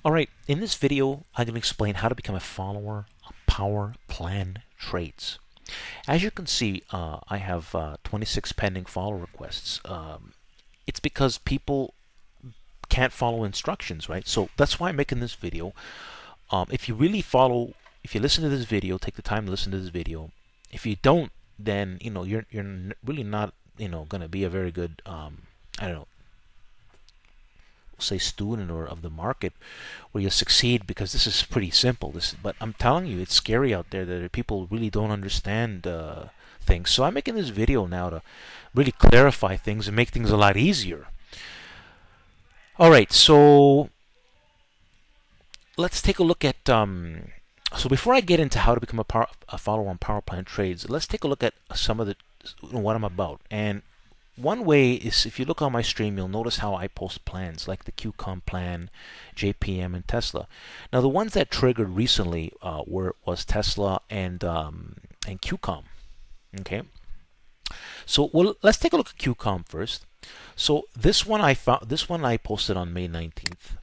Alright, in this video, I'm going to explain how to become a follower of Power Plan Trades. As you can see, I have 26 pending follow requests. It's because people can't follow instructions, right? So that's why I'm making this video. If you listen to this video, take the time to listen to this video. If you don't, then you're really not going to be a very good I don't know, say student or of the market where you'll succeed, because this is pretty simple. But I'm telling you, it's scary out there that people really don't understand things. So I'm making this video now to really clarify things and make things a lot easier. All right, so let's take a look at. So before I get into how to become a follower on Power Plan Trades, let's take a look at some of what I'm about. And one way is, if you look on my stream, you'll notice how I post plans like the QCOM plan, JPM, and Tesla. Now, the ones that triggered recently was Tesla and QCOM. Okay, so let's take a look at QCOM first. So this one I posted on May 19th,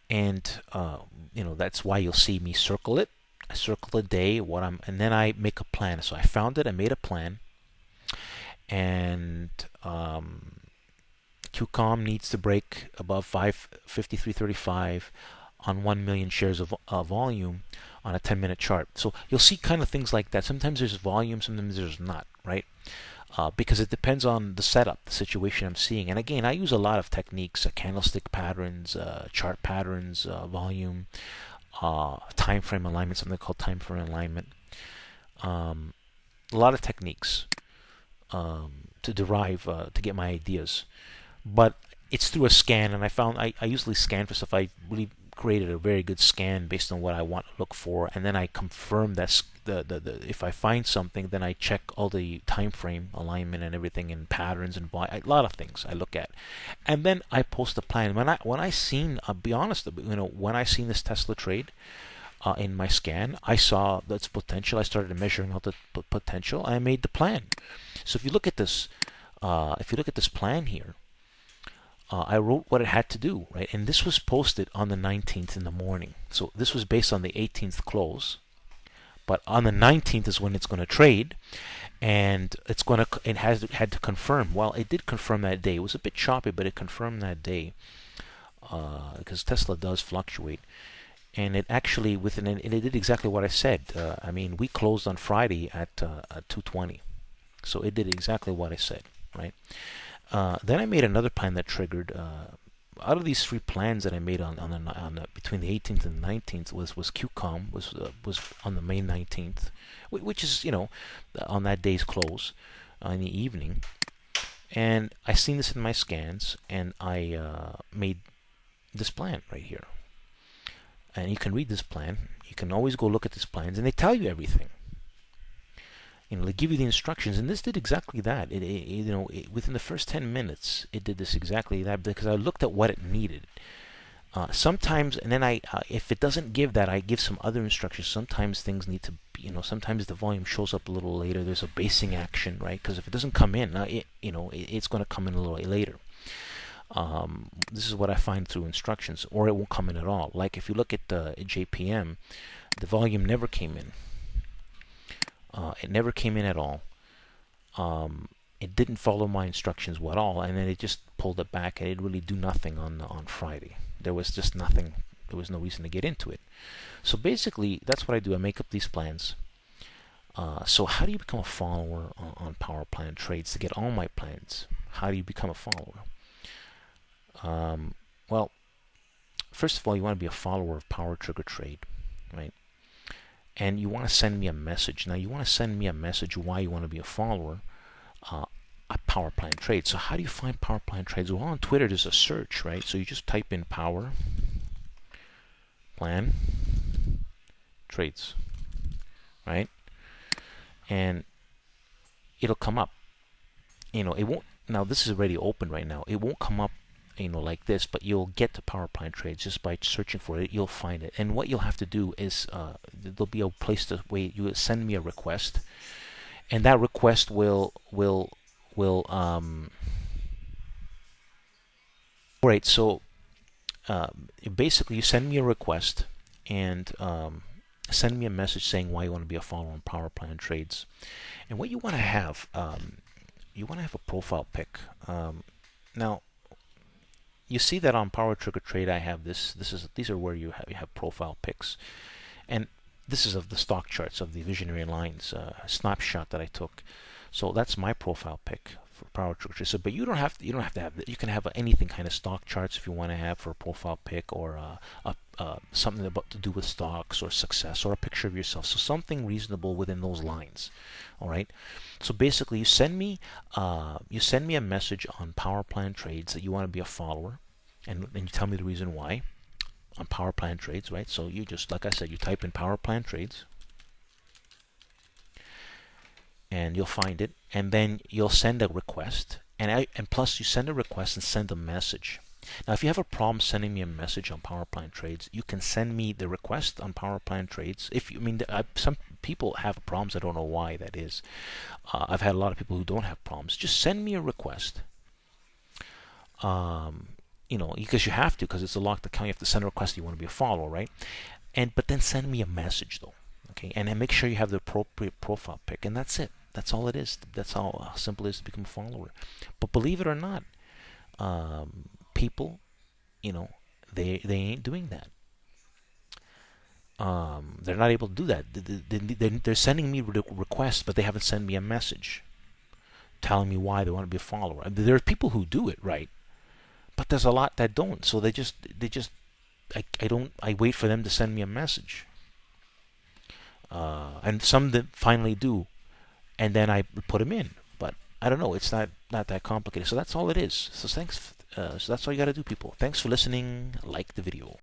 and that's why you'll see me circle it. I circle the day, and then I make a plan. So I found it, I made a plan, and QCOM needs to break above 53.35 on 1 million shares of volume on a 10-minute chart. So you'll see kind of things like that. Sometimes there's volume, sometimes there's not, right? Because it depends on the setup, the situation I'm seeing. And again, I use a lot of techniques, candlestick patterns, chart patterns, volume, time frame alignment, something called time frame alignment. A lot of techniques to derive, to get my ideas. But it's through a scan, and I found I usually scan for stuff. I really created a very good scan based on what I want to look for, and then I confirm that if I find something, then I check all the time frame alignment and everything, and patterns and a lot of things I look at, and then I post a plan. When I seen, I'll be honest, when I seen this Tesla trade in my scan, I saw that's potential. I started measuring out the potential. I made the plan. So if you look at this plan here, I wrote what it had to do, right? And this was posted on the 19th in the morning. So this was based on the 18th close, but on the 19th is when it's going to trade, and it had to confirm. Well, it did confirm that day. It was a bit choppy, but it confirmed that day, because Tesla does fluctuate. And it actually it did exactly what I said. I mean, we closed on Friday at 2:20, so it did exactly what I said, right? Then I made another plan that triggered. Out of these three plans that I made between the 18th and the 19th was QCOM was on the May 19th, which is on that day's close in the evening. And I seen this in my scans, and I made this plan right here. And you can read this plan. You can always go look at these plans, and they tell you everything. They give you the instructions, and this did exactly that. Within the first 10 minutes, it did this exactly that, because I looked at what it needed. Sometimes, and then if it doesn't give that, I give some other instructions. Sometimes things need to, sometimes the volume shows up a little later. There's a basing action, right? Because if it doesn't come in, it's going to come in a little later. This is what I find through instructions, or it won't come in at all. Like if you look at JPM, the volume never came in. It never came in at all. It didn't follow my instructions at all, and then it just pulled it back, and it really do nothing on Friday. There was just nothing. There was no reason to get into it. So basically, that's what I do. I make up these plans. So how do you become a follower on Power Plan Trades to get all my plans? How do you become a follower? Well, first of all, you want to be a follower of Power Trigger Trade, right? And you want to send me a message. Now, you want to send me a message why you want to be a follower at Power Plan Trades. So how do you find Power Plan Trades? Well, on Twitter, there's a search, right? So you just type in Power Plan Trades, right? And it'll come up. It won't. Now, this is already open right now. It won't come up like this, but you'll get to Power Plan Trades just by searching for it. You'll find it, and what you'll have to do is there'll be a place where you send me a request, and that request will All right, so basically you send me a request and send me a message saying why you want to be a follower on Power Plan Trades. And what you want to have, you want to have a profile pic. Now, you see that on Power Trigger Trade I have this. These are where you have profile pics. And this is of the stock charts of the Visionary Lines snapshot that I took. So that's my profile pic for Power Trigger Trade. So, but you don't have to have you can have anything kind of stock charts if you want to have for a profile pic, or something about to do with stocks or success, or a picture of yourself. So something reasonable within those lines. All right. So basically, you send me a message on Power Plan Trades that you want to be a follower, and you tell me the reason why on Power Plan Trades, right? So you just, like I said, you type in Power Plan Trades, and you'll find it, and then you'll send a request, and plus you send a request and send a message. Now, if you have a problem sending me a message on Power Plan Trades, you can send me the request on Power Plan Trades. Some people have problems. I don't know why that is. I've had a lot of people who don't have problems. Just send me a request. Because you have to, because it's a locked account. You have to send a request. You want to be a follower, right? But then send me a message though, okay? And then make sure you have the appropriate profile pic, and that's it. That's all it is. That's how simple it is to become a follower. But believe it or not, people, they ain't doing that. They're not able to do that. They're sending me requests, but they haven't sent me a message telling me why they want to be a follower. There are people who do it right, but there's a lot that don't. So I wait for them to send me a message, and some that finally do, and then I put them in. But I don't know. It's not that complicated. So that's all it is. So thanks. So that's all you got to do, people. Thanks for listening. Like the video.